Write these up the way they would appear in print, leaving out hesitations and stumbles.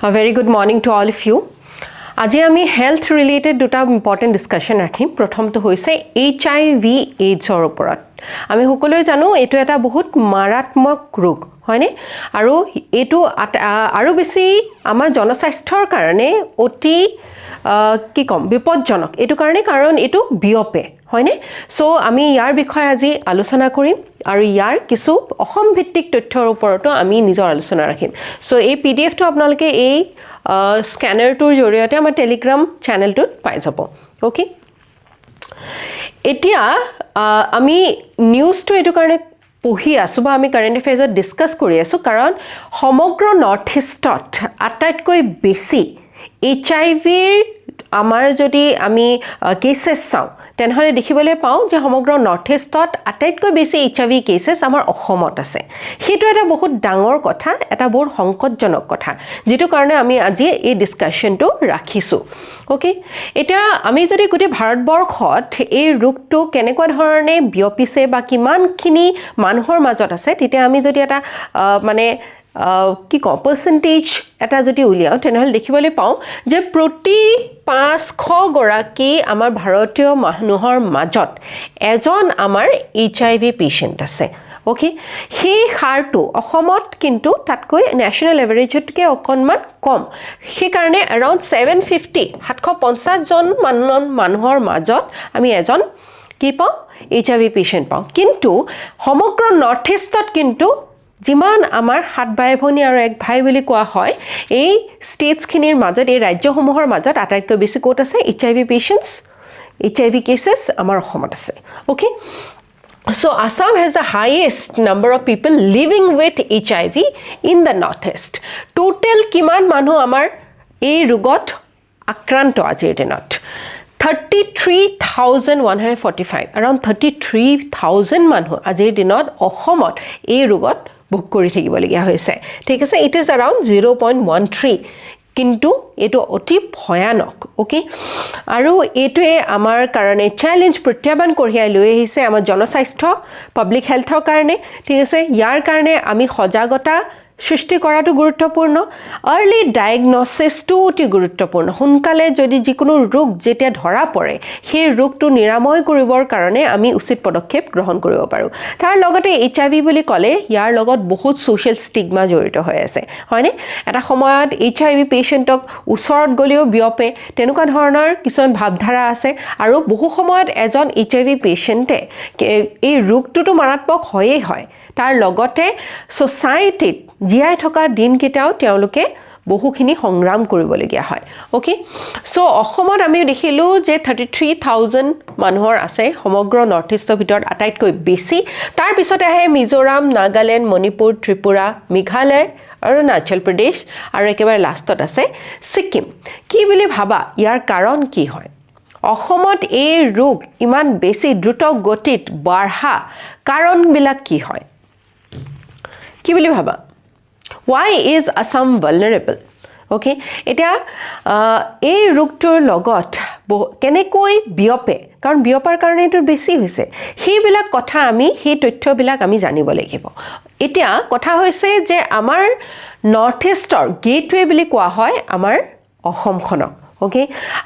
A very good morning to all of you. আজি আমি health related দুটা important discussion ৰাখিম প্ৰথমটো হৈছে HIV এইডছৰ ওপৰত আমি সকলোৱে জানো এইটো এটা বহুত মাৰাত্মক ৰোগ হয়নে আৰু এইটো আৰু বেছি আমাৰ জনস্বাস্থ্যৰ কাৰণে অতি কি কম বিপদজনক এইটো কাৰণে কাৰণ এইটো বিয়পে হয়নে সো আমি ইয়াৰ বিষয়ে আজি আলোচনা কৰিম আৰু ইয়াৰ কিছু অসম ভিত্তিক তথ্যৰ ওপৰতো আমি নিজৰ আলোচনা ৰাখিম সো এই পিডিএফটো আপোনালোকে এই স্ক্যানাৰটোৰ জৰিয়তে আমাৰ টেলিগ্ৰাম চেনেলটোত পাই যাব ওকে এতিয়া আমি নিউজটো এটো কাৰণে পঢ়ি আছো বা আমি কাৰেণ্ট এফেয়াৰ্ছত ডিসকাস কৰি আছো কাৰণ সমগ্ৰ নৰ্থ ইষ্টত আটাইতকৈ বেছি এইচআইভিৰ আমাৰ যদি আমি কেसेस চাও তেনেহলে দেখিবলৈ পাও যে সমগ্ৰ নৰ্থ ইষ্টত আটাইতকৈ বেছি এইচআইভি কেसेस আমাৰ অসমত আছে হেতু এটা বহুত ডাঙৰ কথা এটা বহুত সংকটজনক কথা যেটো কাৰণে আমি আজি এই ডিসকাশনটো ৰাখিছো ওকে এটা আমি যদি গোটে ভাৰতবৰ্ষত এই ৰোগটো কেনেকুৱা ধৰণে বিয়পিছে বা কিমানখিনি মানুহৰ মাজত আছে তেতিয়া আমি যদি এটা মানে কি কম পাৰ্সেন্টেজ এটা যদি উলিয়াও তেনেহলে দেখিবলৈ পাও যে প্ৰতি 500 গৰাকী আমাৰ ভাৰতীয় মানুহৰ মাজত এজন আমাৰ এইচআইভি পেশেন্ট আছে ওকে হে হাৰটো অসমত কিন্তু তাতকৈ ন্যাশনাল এভাৰেজতকৈ অকনমান কম হে কাৰণে अराउंड 750 জন মানুহৰ মাজত আমি এজন কি পাও এইচআইভি পেশেন্ট পাও কিন্তু সমগ্ৰ নৰ্থ ইষ্টত কিন্তু जिमान आमार 7 भाई भनी और एक भाई বুলি কোৱা হয় এই স্টেটস খিনিৰ মাজত এই ৰাজ্যসমূহৰ মাজত আটাইতকৈ বেছি কোট আছে এইচআইভি পেশেন্টস এইচআইভি কেसेस আমাৰ অসমত আছে okay So Assam has the highest number of people living with HIV in the northeast. Total kiman manu amar ei rogot akranto ajir dinot 33,145 around 33,000 manu ajir dinot অসমত ei rogot book কৰি থাকিব লগিয়া হৈছে ঠিক আছে it is around 0.13 কিন্তু এটো অতি ভয়ানক ওকে আৰু এটোৱে আমাৰ কাৰণে চ্যালেঞ্জ প্ৰত্যাহ্বান কঢ়িয়াই লৈ আহিছে আমাৰ জনস্বাস্থ্য পাব্লিক হেলথৰ কাৰণে ঠিক আছে ইয়াৰ কাৰণে আমি সজাগতা সৃষ্টি কৰাটো গুৰুত্বপূৰ্ণ আৰ্লি ডায়াগনসিসটো অতি গুৰুত্বপূৰ্ণ সোনকালে যদি যিকোনো ৰোগ যেতিয়া ধৰা পৰে সেই ৰোগটো নিৰাময় কৰিবৰ কাৰণে আমি উচিত পদক্ষেপ গ্ৰহণ কৰিব পাৰো তাৰ লগতে এইচআইভি বুলি ক'লে ইয়াৰ লগত বহুত সোশ্যাল ষ্টিগমা জড়িত হৈ আছে হয়নে এটা সময়ত এইচআইভি পেশেন্টক ওচৰত গলিও বিয়পে তেনেকুৱা ধৰণৰ কিছুমান ভাবধাৰা আছে আৰু বহু সময়ত এজন এইচআইভি পেশেন্টে এই ৰোগটো মাৰাত্মক হয়েই হয় তাৰ লগতে সোসাইটিত জিয়াই থকা দিন কেটাও তেওঁলোকে বহুখিনি সংগ্ৰাম কৰিবলগীয়া হয় ওকে সো অসমত আমি দেখিলো যে 33,000 মানুহৰ আছে সমগ্ৰ নৰ্থ ইষ্টৰ ভিতৰত আটাইতকৈ বেছি তাৰ পিছতে আহে মিজোৰাম নাগালেণ্ড মণিপুৰ ত্ৰিপুৰা মেঘালয় অৰুণাচল প্ৰদেশ আৰু একেবাৰে লাষ্টত আছে ছিকিম কি বুলি ভাবা ইয়াৰ কাৰণ কি হয় অসমত এই ৰোগ ইমান বেছি দ্ৰুত গতিত বাঢ়া কাৰণবিলাক কি হয় কি বুলি ভাবা why is Assam vulnerable okay এটা এই ৰোগটোৰ লগত কেনেকৈ বিয়পে কাৰণ বিয়পাৰ কাৰণে এটো বেছি হৈছে সেইবিলাক কথা আমি সেই তথ্যবিলাক আমি জানিব লাগিব এতিয়া কথা হৈছে যে আমাৰ নৰ্থ ইষ্টৰ গেটৱে বুলি কোৱা হয় আমাৰ অসমখনক ওকে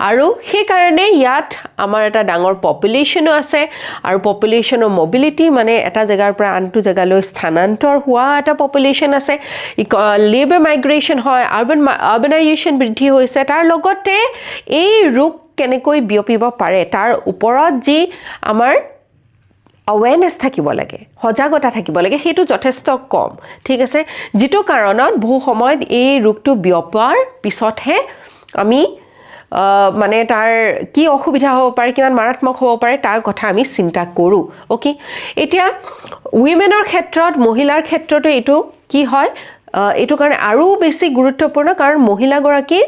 আৰু সেই কাৰণে ইয়াত আমাৰ এটা ডাঙৰ পপুলেশনো আছে আৰু পপুলেশনৰ মোবিলিটি মানে এটা জায়গাৰ পৰা আনটো জায়গালৈ স্থানান্তৰ হোৱা এটা পপুলেশন আছে লেবাৰ মাইগ্ৰেশন হয় আৰবানাইজেশন বৃদ্ধি হৈছে তাৰ লগতে এই ৰোগ কেনেকৈ বিয়পিব পাৰে তাৰ ওপৰত যি আমাৰ awareness থাকিব লাগে সজাগতা থাকিব লাগে হেতু যথেষ্ট কম ঠিক আছে যেটো কাৰণত বহু সময়ত এই ৰোগটো বিয়পাৰ পিছতহে আমি মানে তাৰ কি অসুবিধা হ'ব পাৰে কিমান মাৰাত্মক হ'ব পাৰে তাৰ কথা আমি চিন্তা কৰো ওকে এতিয়া উইমেনৰ ক্ষেত্ৰত মহিলাৰ ক্ষেত্ৰটো এটো কি হয় এটো কাৰণে আৰু বেছি গুৰুত্বপূৰ্ণ কাৰণ মহিলা গৰাকী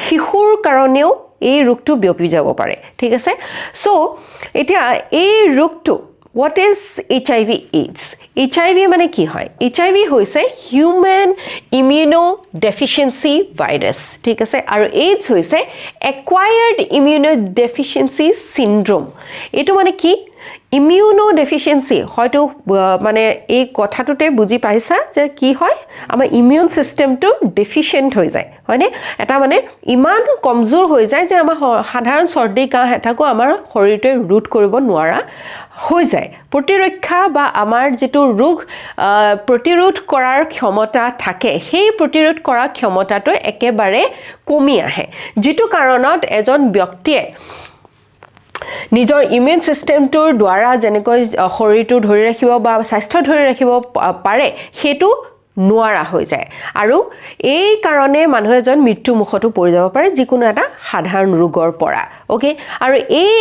শিশুৰ কাৰণেও এই ৰোগটো বিয়পি যাব পাৰে ঠিক আছে সো এতিয়া এই ৰোগটো What is HIV AIDS? HIV মানে কি হয়? HIV হৈছে Human Immunodeficiency Virus, ঠিক আছে? আৰু AIDS হৈছে Acquired Immunodeficiency Syndrome. এইটো মানে কি? ইমিউনো ডেফিচিয়েঞ্চি হয়তো মানে এই কথাটোতে বুজি পাইছা যে কি হয় আমাৰ ইমিউন সিস্টেমটো ডেফিচিয়েন্ট হৈ যায় হয়নে এটা মানে ইমান কমজোৰ হৈ যায় যে আমাৰ সাধাৰণ সৰ্দি কাহ এটাকো আমাৰ শৰীৰটোৱে ৰোধ কৰিব নোৱাৰা হৈ যায় প্ৰতিৰক্ষা বা আমাৰ যেটো ৰোগ প্ৰতিৰোধ কৰাৰ ক্ষমতা থাকে সেই প্ৰতিৰোধ কৰাৰ ক্ষমতাটো একেবাৰে কমি আহে যেটো কাৰণত এজন ব্যক্তিয়ে নিজৰ ইমিউন সিস্টেমটোৰ দ্বাৰা যেনেকৈ শৰীৰটো ধৰি ৰাখিব বা স্বাস্থ্য ধৰি ৰাখিব পাৰে হেতু নোৱাৰা হৈ যায় আৰু এই কাৰণে মানুহ এজন মৃত্যু মুখতো পৰি যাব পাৰে যিকোনো এটা সাধাৰণ ৰোগৰ পৰা ওকে আৰু এই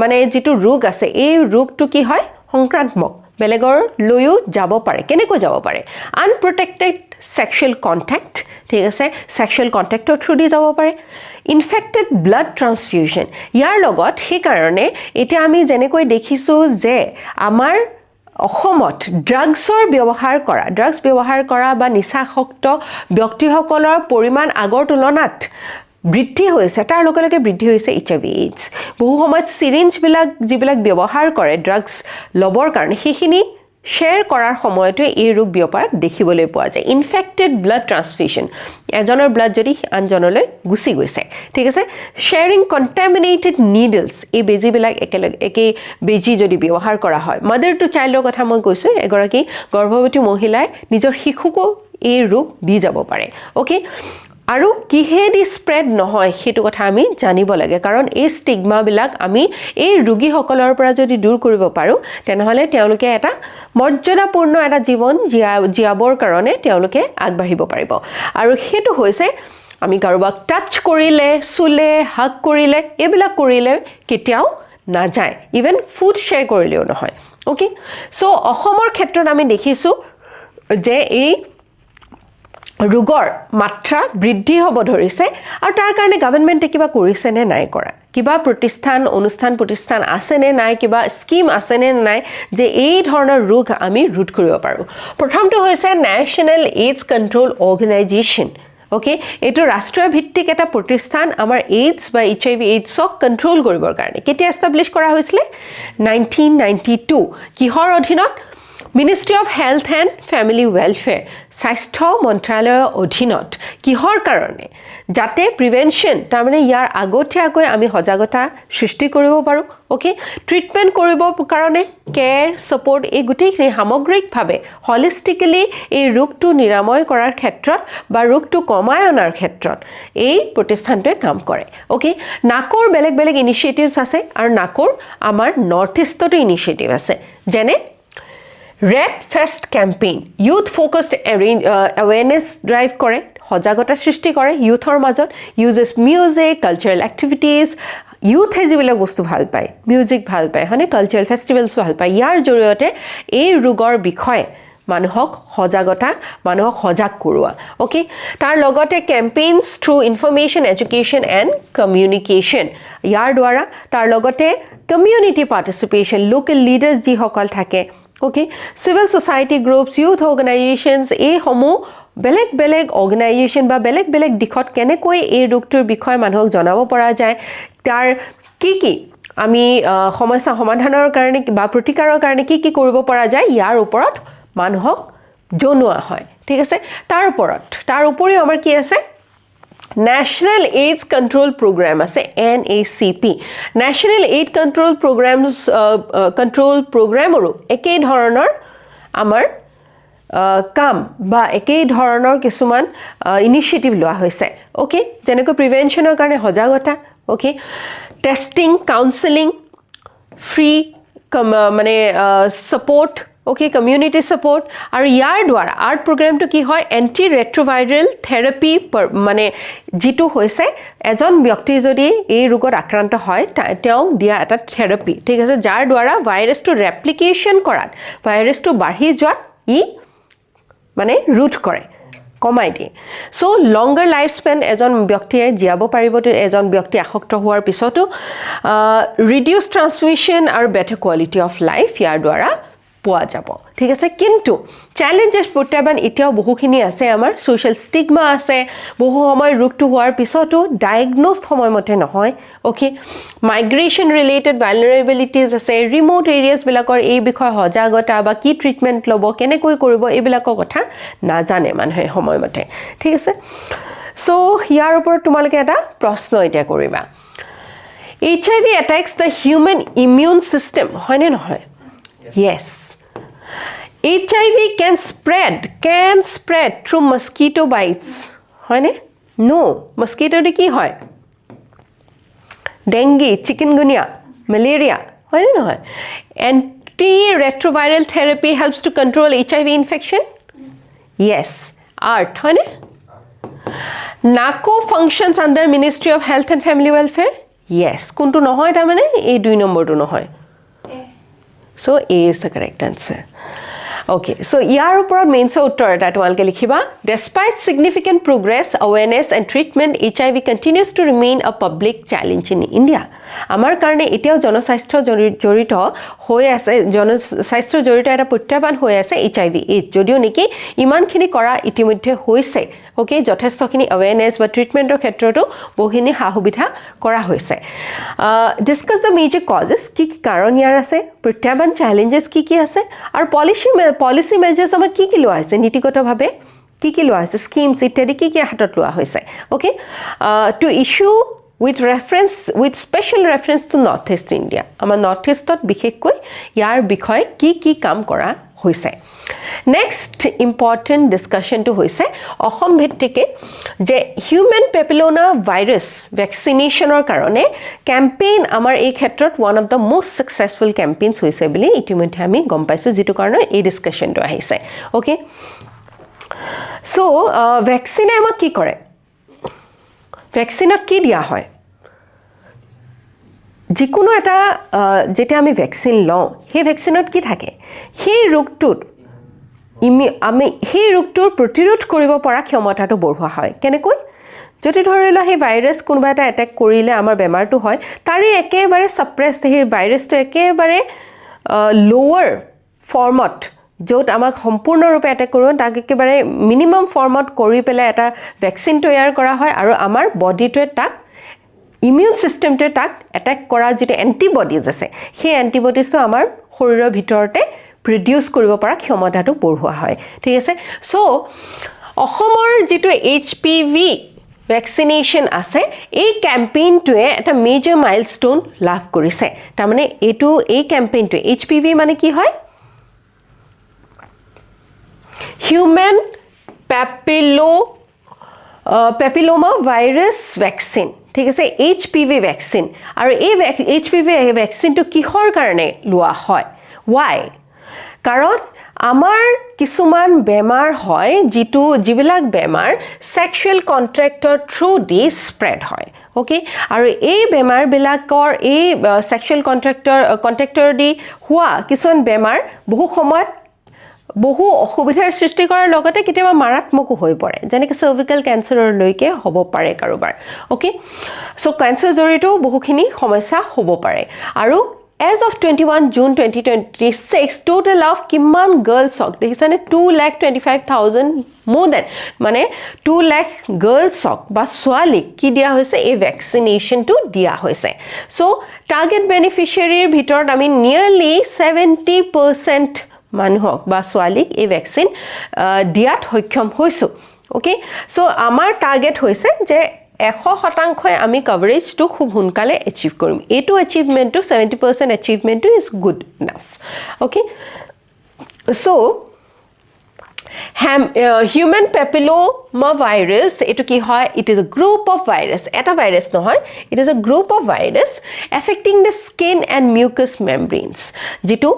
মানে যেটো ৰোগ আছে এই ৰোগটো কি হয় সংক্ৰামক বেলেগৰ লৈও যাব পাৰে কেনেকৈ যাব পাৰে আনপ্ৰটেক্টেড সেক্সুৱেল কন্টাক্ট ঠিক আছে সেক্সুৱেল কন্টাক্টৰ থ্ৰু দি যাব পাৰে ইনফেক্টেড ব্লাড ট্ৰান্সফিউজন ইয়াৰ লগত সেই কাৰণে এতিয়া আমি যেনেকৈ দেখিছো যে আমাৰ অসমত ড্ৰাগছৰ ব্যৱহাৰ কৰা বা নিচাসক্ত ব্যক্তিসকলৰ পৰিমাণ আগৰ তুলনাত বৃদ্ধি হৈছে তাৰ লগে লগে বৃদ্ধি হৈছে HIV AIDS বহু সময়ত সিৰিঞ্জ যিবিলাক ব্যৱহাৰ কৰে ড্ৰাগছ লবৰ কাৰণে সেইখিনি শ্বেয়াৰ কৰাৰ সময়তে এই ৰোগ বিয়পা দেখিবলৈ পোৱা যায় ইনফেক্টেড ব্লাড ট্ৰান্সফিউজন এজনৰ ব্লাড যদি আনজনলৈ গুচি গৈছে ঠিক আছে শ্বেয়াৰিং কন্টামিনেটেড নিডলছ এই বেজীবিলাক একে বেজী যদি ব্যৱহাৰ কৰা হয় মাদাৰ টু চাইল্ডৰ কথা মই কৈছো এগৰাকী গৰ্ভৱতী মহিলাই নিজৰ শিশুকো এই ৰোগ দি যাব পাৰে ওকে আৰু কিহেদি স্প্ৰেড নহয় হেতু কথা আমি জানিব লাগে কাৰণ এই ষ্টিগমা বিলাক আমি এই ৰোগীসকলৰ পৰা যদি দূৰ কৰিব পাৰো তেনেহলে তেওঁলোকে এটা মৰ্যাদাপূৰ্ণ এটা জীৱন জীয়াবৰ কাৰণে তেওঁলোকে আগবাঢ়িব পাৰিব আৰু হেতু হৈছে আমি কাৰোবাক টাচ কৰিলে চুলে হাগ কৰিলে এইবিলাক কৰিলে কেতিয়াও না যায় ইভেন ফুড শেয়াৰ কৰিলেও নহয় ওকে সো অসমৰ ক্ষেত্ৰত আমি দেখিছো যে এই ৰোগৰ মাত্ৰা বৃদ্ধি হ'ব ধৰিছে আৰু তাৰ কাৰণে গভৰ্ণমেণ্টে কিবা কৰিছে নে নাই কৰা কিবা প্ৰতিষ্ঠান আছে নে নাই কিবা স্কিম আছে নে নাই যে এই ধৰণৰ ৰোগ আমি ৰোধ কৰিব পাৰো প্ৰথমটো হৈছে national AIDS control organisation okay এটো ৰাষ্ট্ৰীয় ভিত্তিক এটা প্ৰতিষ্ঠান আমাৰ এইডছ বা HIV এইডছক কন্ট্ৰোল কৰিবৰ কাৰণে কেতিয়া এষ্টাবলিশ কৰা হৈছিল 1992 কিহৰ অধীনত Ministry of Health and Family Welfare স্বাস্থ্য মন্ত্ৰালয়ৰ অধীনত কিহৰ কাৰণে যাতে প্ৰিভেনশন তাৰমানে ইয়াৰ আগতীয়াকৈ আমি সজাগতা সৃষ্টি কৰিব পাৰো ওকে ট্ৰিটমেন্ট কৰিব কাৰণে কেয়াৰ সাপোৰ্ট এই গুটেইখিনি সামগ্ৰিকভাৱে হলিষ্টিক্যালি এই ৰোগটো নিৰাময় কৰাৰ ক্ষেত্ৰত বা ৰোগটো কমাই অনাৰ ক্ষেত্ৰত এই প্ৰতিষ্ঠানটোৱে কাম কৰে ওকে নাকৰ বেলেগ ইনিচিয়েটিভছ আছে আৰু নাকৰ আমাৰ নৰ্থ ইষ্টতো ইনিচিয়েটিভ আছে যেনে Red Fest campaign youth focused awareness drive কৰে সজাগতা সৃষ্টি কৰে youthৰ মাজত uses music cultural activities youth যিবিলাক বস্তু ভাল পায় music ভাল পায় হনে cultural festivals ভাল পায় ইয়াৰ জৰিয়তে এই ৰোগৰ বিষয়ে মানুহক সজাগ কৰোৱা ওকে তাৰ লগতে campaigns through information education and communication ইয়াৰ দ্বাৰা তাৰ লগতে community participation local leaders যি সকল থাকে Okay, civil society groups, youth organizations, এই সমূহ বেলেগ organization বা বেলেগ দিশত কেনেকৈ এই ৰোগটোৰ বিষয়ে মানুহক জনাব পৰা যায় তাৰ কি আমি সমস্যা সমাধানৰ কাৰণে বা প্ৰতিকাৰৰ কাৰণে কি কৰিব পৰা যায় ইয়াৰ ওপৰত মানুহক জনোৱা হয় ঠিক আছে তাৰ উপৰিও আমাৰ কি আছে National AIDS Control Program আছে NACP National AIDS Control Programৰো একেই ধৰণৰ আমাৰ কাম বা একেই ধৰণৰ কিছুমান ইনিচিয়েটিভ লোৱা হৈছে ওকে যেনেকৈ প্ৰিভেনশনৰ কাৰণে সজাগতা ওকে টেষ্টিং কাউন্সেলিং ফ্ৰী মানে সাপোৰ্ট Okay, community support আৰু ইয়াৰ দ্বাৰা আৰ্ট প্ৰগ্ৰামটো কি হয় এন্টি ৰেট্ৰোভাইৰাল থেৰাপি মানে যেটো হৈছে এজন ব্যক্তি যদি এই ৰোগত আক্ৰান্ত হয় তেওঁ দিয়া এটা থেৰাপি ঠিক আছে যাৰ দ্বাৰা ভাইৰাছটো ৰেপ্লিকেশন কৰাত ভাইৰাছটো বাঢ়ি যোৱাত ই মানে ৰোধ কৰে কমাই দিয়ে সো লংগাৰ লাইফ স্পেন এজন ব্যক্তিয়ে জীয়াব পাৰিব এজন ব্যক্তি আসক্ত হোৱাৰ পিছতো ৰিডিউস ট্ৰান্সমিশন আৰু বেটাৰ কোৱালিটি অফ লাইফ ইয়াৰ দ্বাৰা পোৱা যাব ঠিক আছে কিন্তু চ্যালেঞ্জেস প্ৰত্যাহ্বান এতিয়াও বহুখিনি আছে আমাৰ সোশ্যাল স্টিগমা আছে বহু সময় ৰোগটো হোৱাৰ পিছতো ডায়াগনোজ সময়মতে নহয় ওকে মাইগ্ৰেশন ৰিলেটেড ভালনাৰেবিলিটিজ আছে ৰিমোট এৰিয়াজ বিলাকৰ এই বিষয় সজাগতা বা কি ট্ৰিটমেন্ট লব কেনেকৈ কৰিব এইবিলাকৰ কথা নাজানে মানুহে সময়মতে ঠিক আছে সো ইয়াৰ ওপৰত তোমালোকে এটা প্ৰশ্ন এতিয়া কৰিবা HIV attacks the human immune system হয় নে নহয় yes HIV can spread through mosquito bites হয় নে no mosquito দি কি হয় dengue chikungunya malaria হয় নে নহয় antiretroviral therapy helps to control HIV infection yes art হয় নে NACO functions under Ministry of Health and Family Welfare yes কোনটো নহয় তাৰ মানে এই দুই নম্বৰটো নহয় so A is the correct answer okay so ইয়াৰ ওপৰত মেইনছৰ উত্তৰ এটা তোমালোকে লিখিবা despite significant progress awareness and treatment HIV continues to remain a public challenge in India আমাৰ কাৰণে এতিয়াও জনস্বাস্থ্য জড়িত হৈ আছে জনস্বাস্থ্য জড়িত এটা প্ৰত্যাহ্বান হৈ আছে HIV যদিও নেকি ইমানখিনি কৰা ইতিমধ্যে হৈছে ওকে যথেষ্টখিনি awareness বা ট্ৰিটমেন্টৰ ক্ষেত্ৰতো বহুখিনি সুবিধা কৰা হৈছে ডিসকাস দ্য মেজৰ কজেস কি কাৰণ ইয়াৰ আছে প্ৰত্যাহ্বান চ্যালেঞ্জেস কি আছে আৰু পলিসি মেজাৰ্স আমাৰ কি লোৱা হৈছে নীতিগতভাৱে কি লোৱা হৈছে স্কিমছ ইত্যাদি কি হাতত লোৱা হৈছে okay to issue with special reference to North East India আমাৰ North Eastত বিশেষকৈ ইয়াৰ বিষয়ে কি কাম কৰা হৈছে next important discussion to hoise Assam ভিত্তিকে যে হিউম্যান পেপিলোমা ভাইরাস ভ্যাকসিনেশনৰ কাৰণে ক্যাম্পেইন আমাৰ এই ক্ষেত্ৰত one of the most successful campaigns হৈছে বুলি ইতিমধ্যে আমি গম পাইছো যেটো কাৰণে এই ডিসকাশনটো আহিছে ওকে সো ভ্যাকসিনে আমাক কি কৰে ভ্যাকসিনত কি দিয়া হয় যিকোনো এটা যেতিয়া আমি ভ্যাকসিন লওঁ সেই ভ্যাকসিনত কি থাকে সেই ৰোগটোত আমি সেই ৰোগটোৰ প্ৰতিৰোধ কৰিব পৰা ক্ষমতাটো বঢ়োৱা হয় কেনেকৈ যদি ধৰিলো সেই ভাইৰাছ কোনোবা এটা এটেক কৰিলে আমাৰ বেমাৰটো হয় তাৰে একেবাৰে সাপ্ৰেছ সেই ভাইৰাছটো একেবাৰে লোৱাৰ ফৰ্মত য'ত আমাক সম্পূৰ্ণৰূপে এটেক কৰিব তাক একেবাৰে মিনিমাম ফৰ্মত কৰি পেলাই এটা ভ্যাকচিন তৈয়াৰ কৰা হয় আৰু আমাৰ বডিটোৱে তাক ইমিউন সিস্টেমটোৱে তাক এটেক কৰা যেটো এন্টিবডিজ আছে সেই এন্টিবডিজটো আমাৰ শৰীৰৰ ভিতৰতে প্ৰডিউস কৰিব পৰা ক্ষমতাটো বঢ়োৱা হয় ঠিক আছে সো অসমৰ যেটো HPV ভ্যাকসিনেশন আছে এই ক্যাম্পেইনটোৱে এটা মেজৰ মাইলস্টোন লাভ কৰিছে তাৰ মানে এই ক্যাম্পেইনটো HPV মানে কি হয় হিউম্যান পেপিলোমা ভাইৰাস ভ্যাকসিন ঠিক আছে HPV ভ্যাকসিন আৰু এই HPV ভ্যাকসিনটো কিহৰ কাৰণে লোৱা হয় why কাৰণ আমাৰ কিছুমান বেমাৰ হয় যিবিলাক বেমাৰ সেক্সুৱেল কন্ট্ৰাক্টৰ থ্ৰু দি স্প্ৰেড হয় ওকে আৰু এই বেমাৰ বিলাকৰ এই সেক্সুৱেল কন্ট্ৰাক্টৰ দি হোৱা কিছুমান বেমাৰ বহু সময়ত বহু অসুবিধাৰ সৃষ্টি কৰাৰ লগতে কেতিয়াবা মাৰাত্মক হৈ পৰে যেনেকৈ সাৰ্ভিকেল ক্যান্সাৰৰ লৈকে হ'ব পাৰে কাৰোবাৰ ওকে সো ক্যান্সাৰ জড়িত বহুখিনি সমস্যা হ'ব পাৰে আৰু as of 21 June 2026 total of কিমান girls হক দেখিছানে 2,25,000 more than মানে 2 lakh girls হক বা ছোৱালীক কি দিয়া হৈছে এই ভ্যাকসিনেশন টু দিয়া হৈছে সো টাৰ্গেট বেনিফিচিয়াৰীৰ ভিতৰত আমি নিয়াৰলি 70% মানুহক বা ছোৱালীক এই ভ্যাকচিন দিয়াত সক্ষম হৈছো ওকে সো আমাৰ টাৰ্গেট হৈছে যে 100% আমি কভাৰেজটো খুব সোনকালে এচিভ কৰিম এটো এচিভমেন্টটো 70% এচিভমেন্টটো is good enough okay so human papilloma virus eto ki hoy it is a group of virus eta virus no hoy it is a group of virus affecting the skin and mucous membranes jitu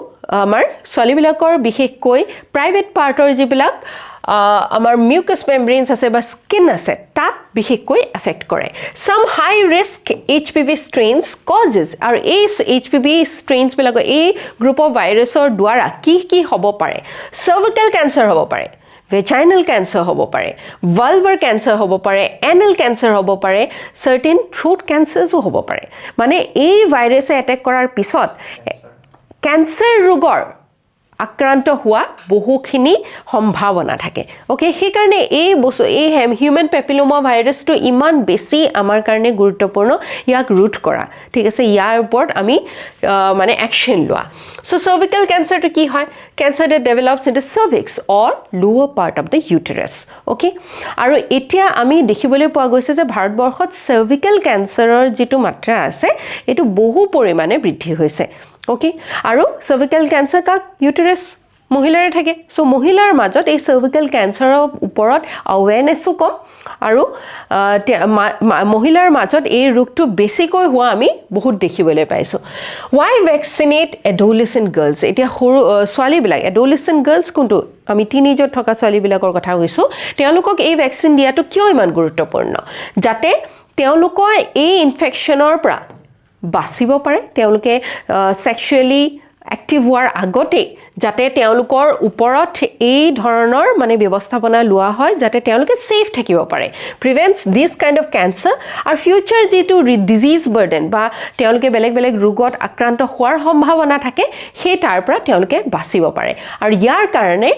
amar solibilakor bihekkoi private partor jibilak amar mucous membranes ase ba skin ase tak bihekkoi affect kore some high risk HPV strains causes or HPV strains bilako a group of virus or dwara ki hobo pare cervical cancer hobo pare vaginal cancer hobo pare vulvar cancer hobo pare anal cancer hobo pare certain throat cancers hobo pare mane ei virus attack korar pisot cancer rugor আক্ৰান্ত হোৱা বহুখিনি সম্ভাৱনা থাকে okay সেইকাৰণে এই human papilloma ভাইৰাছটো ইমান বেছি আমাৰ কাৰণে গুৰুত্বপূৰ্ণ ইয়াক ৰুট কৰা ঠিক আছে ইয়াৰ ওপৰত আমি মানে অ্যাকশন লোৱা সো cervical cancer to কি হয় cancer that develops in the cervix or lower part of the uterus okay আৰু এতিয়া আমি দেখিবলৈ পোৱা গৈছে যে ভাৰতবৰ্ষত cervical cancerৰ যেটো মাত্ৰা আছে এটো বহু পৰিমাণে বৃদ্ধি হৈছে ওকে আৰু cervical cancer কাক uterus মহিলাৰ থাকে সো মহিলাৰ মাজত এই cervical cancerৰ ওপৰত awarenessও কম আৰু মহিলাৰ মাজত এই ৰোগটো বেছিকৈ হোৱা আমি বহুত দেখিবলৈ পাইছো why vaccinate adolescent girls এতিয়া সৰু ছোৱালী বিলাক adolescent girls কোনটো আমি টিনেজত থকা ছোৱালী বিলাকৰ কথা কৈছো তেওঁলোকক এই ভ্যাকচিন দিয়াটো কিয় ইমান গুৰুত্বপূৰ্ণ যাতে তেওঁলোকৰ এই ইনফেকচনৰ পৰা বাচিব পাৰে তেওঁলোকে সেক্সুয়ালি active হোৱাৰ আগতে যাতে তেওঁলোকৰ ওপৰত এই ধৰণৰ মানে ব্যৱস্থাপনা লোৱা হয় যাতে তেওঁলোকে সেফ থাকিব পাৰে prevents this kind of cancer আৰু future যেটো disease burden বা তেওঁলোকে বেলেগ বেলেগ ৰোগত আক্ৰান্ত হোৱাৰ সম্ভাৱনা থাকে সেই তাৰ পৰা তেওঁলোকে বাচিব পাৰে আৰু ইয়াৰ কাৰণে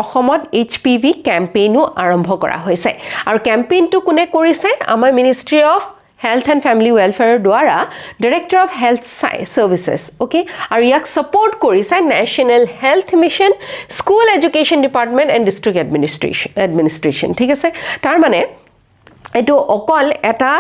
অসমত HPV ক্যাম্পেইনো আৰম্ভ কৰা হৈছে আৰু ক্যাম্পেইনটো কোনে কৰিছে আমাৰ ministry of Health and Family Welfare দ্বাৰা Director of Health Services okay আৰু ইয়াক সাপোৰ্ট কৰিছে National Health Mission School Education Department and District Administration ঠিক আছে তাৰ মানে এটো অকল এটা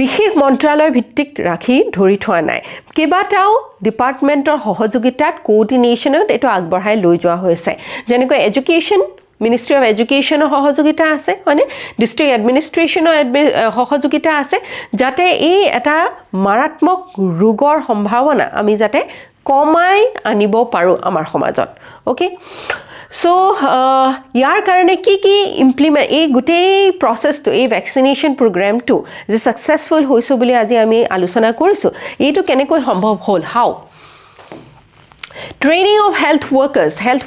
বিশেষ মন্ত্ৰালয় ভিত্তিক ৰাখি ধৰি থোৱা নাই কেবাটাও ডিপাৰ্টমেন্টৰ সহযোগিতাত কোঅৰ্ডিনেচনত এটো আগবঢ়াই লৈ যোৱা হৈছে যেনেকৈ এডুকেশ্যন Ministry of Education সহযোগিতা আছে মানে District Administration সহযোগিতা আছে যাতে এই এটা মাৰাত্মক ৰোগৰ সম্ভাৱনা আমি যাতে কমাই আনিব পাৰো আমাৰ সমাজত ওকে সো ইয়াৰ কাৰণে কি ইমপ্লিমেন্ট এই গোটেই প্ৰসেসটো এই ভ্যাকচিনেশন প্ৰগ্ৰামটো যে সাকসেসফুল হৈছে বুলি আজি আমি আলোচনা কৰিছো এইটো কেনেকৈ সম্ভৱ হ'ল হাউ Training of health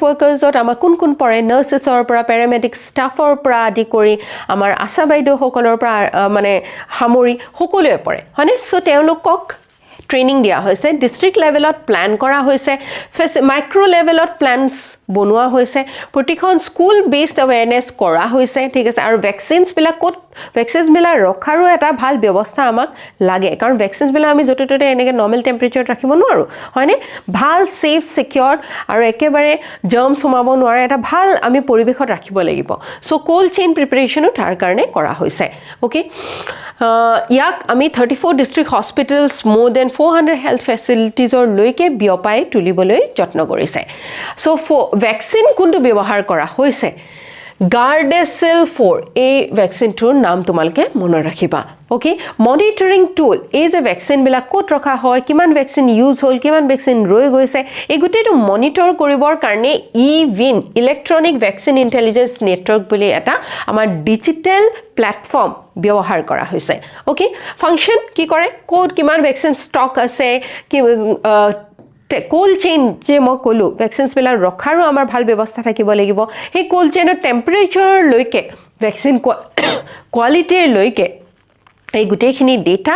workers ot amar kun pore nurses or pra paramedic staff or pra adi kori amar asa baido hokolor pra mane hamori hokoloe pore hone so teolokok training dia hoise district levelot plan kora hoise micro levelot plans bonua hoise protikhon school based awareness kora hoise thik ase aru vaccines bila kot vaccines bila rokharu eta bhal byabostha amak lage karon vaccines bila ami jote tote enege normal temperature rakhibo noaru hoine bhal safe secure aru ekebare germs humabo noare eta bhal ami poribekhot rakhibo lagibo so cold chain preparation tar karone kora hoise okay yak ami 34 district hospitals more than 400 health facilities or loike biopai tuliboloi jotno korise so for vaccine kuntu ব্যবহার করা হইছে Gardasil 4 এই ভ্যাকচিনটোৰ নাম তোমালকে মনত ৰাখিবা okay monitoring টুল এই যে ভ্যাকচিন বিলা ক'ত ৰখা হয় কিমান ভ্যাকচিন ইউজ হ'ল কিমান ভ্যাকচিন ৰৈ গৈছে এই গুটেটো মনিটৰ কৰিবৰ কাৰণে even electronic vaccine intelligence network বুলি এটা আমাৰ ডিজিটেল প্ল্যাটফৰ্ম ব্যৱহাৰ কৰা হৈছে ওকে ফাংচন কি কৰে ক'ত কিমান ভ্যাকচিন ষ্টক আছে কি cold chain je mo kolu vaccines bila rokharu amar bhal byabostha thakibo lagibo he cold chain or temperature loike vaccine quality loike ei gutekhini data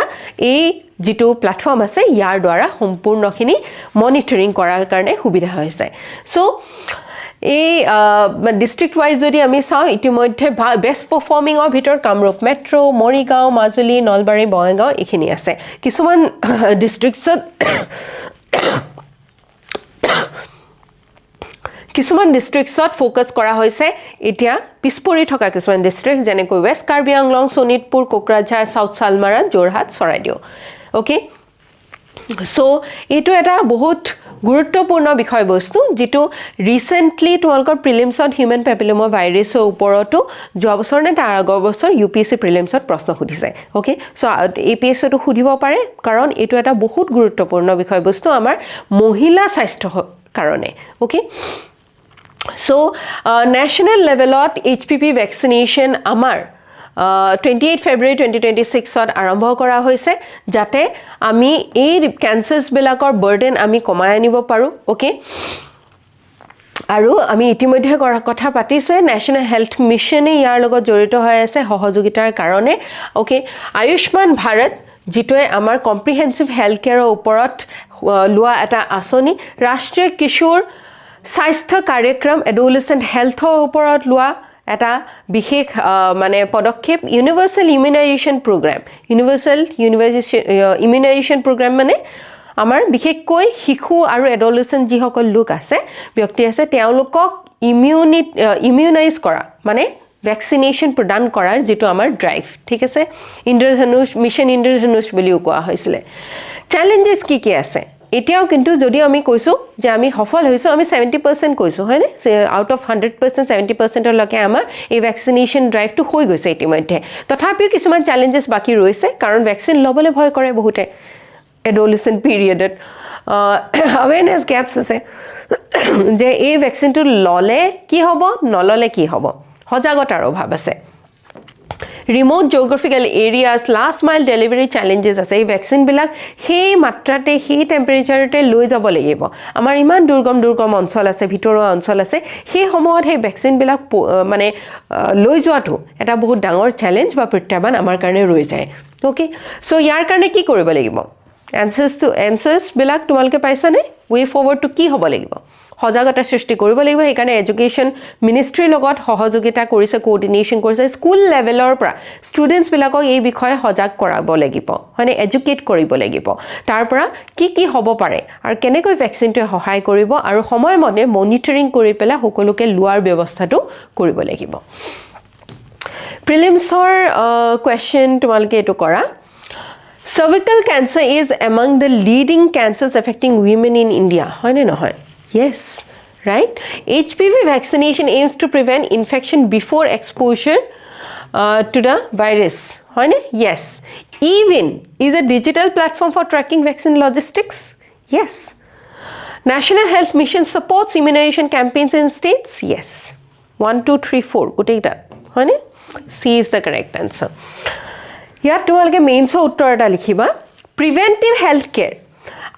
ei jitu platform ase yar dwara sampurno khini monitoring korar karone subidha hoise so এই district wise যদি আমি চাও ইতিমধ্যে best performing of ভিতর Kamrup metro Morigaon Majuli Nalbari Bongaigaon এখিনি আছে কিছুমান ডিস্ট্ৰিক্টছত কিছুমান ডিস্ট্ৰিক্টছত ফোকাস কৰা হৈছে এতিয়া পিছপৰি থকা কিছুমান ডিস্ট্ৰিক্ট যেনেকৈ west Karbi Anglong Sonitpur Kokrajhar south Salmara Jorhat Charaideo okay so এটো এটা বহুত গুৰুত্বপূৰ্ণ বিষয়বস্তু যেটো ৰিসেন্টলি তোমালকৰ প্ৰিলিমছত হিউম্যান পেপিলোমা ভাইৰাছৰ ওপৰতো যোৱা বছৰ নে তাৰ আগৰ বছৰ ইউপিএসসি প্ৰিলিমছত প্ৰশ্ন সুধিছে ওকে সো এপিএসসিটো সুধিব পাৰে কাৰণ এটো এটা বহুত গুৰুত্বপূৰ্ণ বিষয়বস্তু আমাৰ মহিলা স্বাস্থ্য কাৰণে okay so national level at HPV vaccination amar 28 February 2026 ত আৰম্ভ কৰা হৈছে যাতে আমি এই ক্যান্সাৰস বিলাকৰ বাৰ্ডেন আমি কমাই আনিব পাৰো ওকে আৰু আমি ইতিমধ্যে কথা পাতিছে ন্যাশনাল হেলথ মিশনে ইয়াৰ লগত জড়িত হৈ আছে সহযোগিতাৰ কাৰণে ওকে আয়ুষ্মান ভাৰত যেটোৱে আমাৰ কম্প্ৰিহেনসিভ হেলথ কেয়াৰৰ ওপৰত লোৱা এটা আঁচনি ৰাষ্ট্ৰীয় কিশোৰ স্বাস্থ্য কাৰ্যক্ৰম এডোলেচেণ্ট হেল্থৰ ওপৰত লোৱা এটা বিশেষ মানে পদক্ষেপ universal immunisation programme immunisation programme মানে আমাৰ বিশেষকৈ শিশু আৰু এডোলেচেণ্ট যিসকল লোক আছে ব্যক্তি আছে তেওঁলোকক ইমিউনাইজ কৰা মানে ভ্যাকসিনেশন প্ৰদান কৰাৰ যেটো আমাৰ ড্ৰাইভ ঠিক আছে ইন্দ্ৰধনুষ মিশন ইন্দ্ৰধনুষ বুলিও কোৱা হৈছিল চ্যালেঞ্জেস কি আছে এতিয়াও কিন্তু যদি আমি কৈছো যে আমি সফল হৈছো আমি 70% কৈছো হয় না আউট অফ 100% 70% লকে আমাৰ এই ভ্যাকসিনেশন ড্ৰাইভটো হৈ গৈছে ইতিমধ্যে তথাপিও কিছুমান চ্যালেঞ্জেস বাকি ৰৈছে কাৰণ ভ্যাকসিন লবলৈ ভয় কৰে বহুতে adolescent period awareness gaps আছে যে এই ভ্যাকসিনটো ললে কি হ'ব নললে কি হ'ব সজাগতাৰ অভাৱ আছে remote geographical areas last mile delivery challenges আছে এই ভ্যাকসিন বিলাক সেই মাত্ৰাতে সেই টেম্পাৰেচাৰতে লৈ যাব লাগিব আমাৰ ইমান দুৰ্গম অঞ্চল আছে ভিতৰুৱা অঞ্চল আছে সেই সময়ত সেই ভ্যাকসিন বিলাক মানে লৈ যোৱাটো এটা বহুত ডাঙৰ চ্যালেঞ্জ বা প্ৰত্যাহ্বান আমাৰ কাৰণে ৰৈ যায় ওকে সো ইয়াৰ কাৰণে কি কৰিব লাগিব answers বিলাক তোমালকে পাইছা নে way forward to কি হ'ব লাগিব সজাগতা সৃষ্টি কৰিব লাগিব এই কাৰণে এডুকেশন মিনিষ্ট্ৰি লগত সহযোগিতা কৰিছে কোঅৰ্ডিনেশন কৰিছে স্কুল লেভেলৰ পৰা ষ্টুডেন্টস বিলাকক এই বিষয়ে সজাগ কৰাব লাগিব মানে এডুকেট কৰিব লাগিব তাৰ পৰা কি হ'ব পাৰে আৰু কেনেকৈ ভ্যাকচিনটো সহায় কৰিব আৰু সময়মতে মনিটৰিং কৰি পেলা সকলোকে লোৱাৰ ব্যৱস্থাটো কৰিব লাগিব প্ৰিলিমছৰ কোৱেশ্চন তোমালকে এটো কৰা Cervical cancer is among the leading cancers affecting women in India. Hoy na hoy? Yes, right? HPV vaccination aims to prevent infection before exposure to the virus. Hoy na? Yes. Even is a digital platform for tracking vaccine logistics. Yes. National Health Mission supports immunization campaigns in states. Yes. 1, 2, 3, 4. Go take that. Hoy na? C is the correct answer. ইয়াত তোমালকে মেইনছৰ উত্তৰ এটা লিখিবা প্ৰিভেন্টিভ health care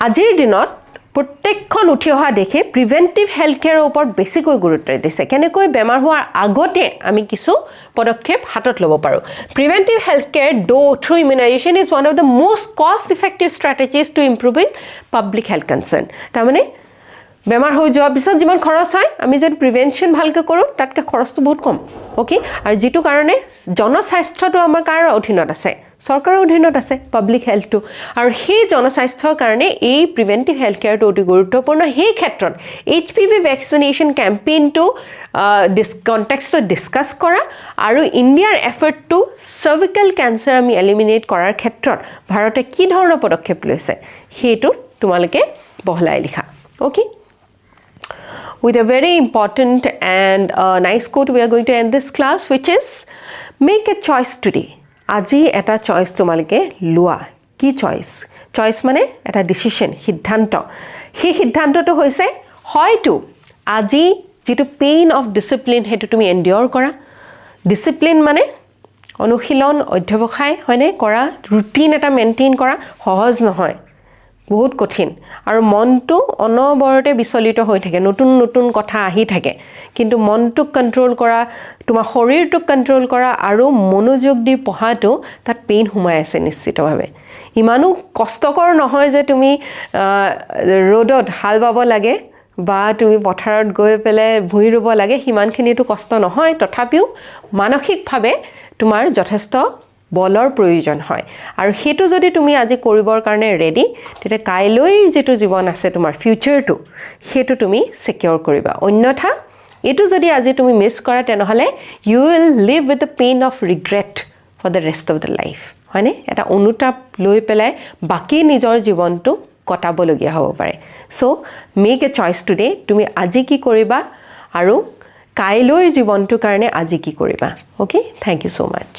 আজিৰ দিনত প্ৰত্যেকখন উঠি অহা দেখে প্ৰিভেন্টিভ হেলথ কেয়াৰৰ ওপৰত বেছিকৈ গুৰুত্ব দিছে কেনেকৈ বেমাৰ হোৱাৰ আগতে আমি কিছু পদক্ষেপ হাতত ল'ব পাৰো preventive health care through immunisation is one of the most cost effective strategies to improving public health concern তাৰমানে বেমাৰ হৈ যোৱাৰ পিছত যিমান খৰচ হয় আমি যদি প্ৰিভেনশন ভালকৈ কৰো তাতকৈ খৰচটো বহুত কম ওকে আৰু যেটো কাৰণে জনস্বাস্থ্যটো আমাৰ কাৰ অধীনত আছে চৰকাৰৰ অধীনত আছে পাব্লিক হেলথটো আৰু সেই জনস্বাস্থ্যৰ কাৰণে এই প্ৰিভেন্টিভ হেলথ কেয়াৰটো অতি গুৰুত্বপূৰ্ণ সেই ক্ষেত্ৰত HPV ভ্যাকচিনেশন কেম্পেইনটো কনটেক্সটত ডিসকাস কৰা আৰু ইণ্ডিয়াৰ এফৰ্টটো সাৰ্ভিকেল ক্যান্সাৰ আমি এলিমিনেট কৰাৰ ক্ষেত্ৰত ভাৰতে কি ধৰণৰ পদক্ষেপ লৈছে হেতু তোমালকে বহলাই লিখা okay With a very important and nice quote, we are going to end this class, which is, make a choice today. Aji eta choice tumalke lua. Ki choice? Choice mane eta decision, siddhanto. Hi siddhanto to hoise, hoytu, aji jitu pain of discipline hetu tumi endure kora. Discipline mane, অনুশীলন অধ্যবসায় হয়নে কৰা routine এটা maintain কৰা সহজ নহয় বহুত কঠিন আৰু মনটো অনবৰতে বিচলিত হৈ থাকে নতুন কথা আহি থাকে কিন্তু মনটো কন্ট্ৰোল কৰা তোমাৰ শৰীৰটো কন্ট্ৰোল কৰা আৰু মনোযোগ দি পঢ়াটো তাত পেইন হুমাই আছে নিশ্চিতভাৱে ইমানো কষ্টকৰ নহয় যে তুমি ৰ'দত হাল বাব লাগে বা তুমি পথাৰত গৈ পেলে ভুই ৰুব লাগে হিমানখিনিটো কষ্ট নহয় তথাপিও মানসিকভাৱে তোমাৰ যথেষ্ট বলৰ প্ৰয়োজন হয় আৰু হেতু যদি তুমি আজি কৰিবৰ কাৰণে ৰেডি তেতে কাইলৈ যেটো জীৱন আছে তোমাৰ ফিউচাৰটো হেতু তুমি সিকিউৰ কৰিবা অন্যথা এটো যদি আজি তুমি মিস কৰা তেনেহলে you will live with the pain of regret for the rest of the life হয়নে এটা অনুতাপ লৈ পেলাই বাকি নিজৰ জীৱনটো কটাবলগীয়া হ'ব পাৰে so make a choice today তুমি আজি কি কৰিবা আৰু কাইলৈ জীৱনটো কাৰণে আজি কি কৰিবা ওকে থ্যাংক ইউ সো মাচ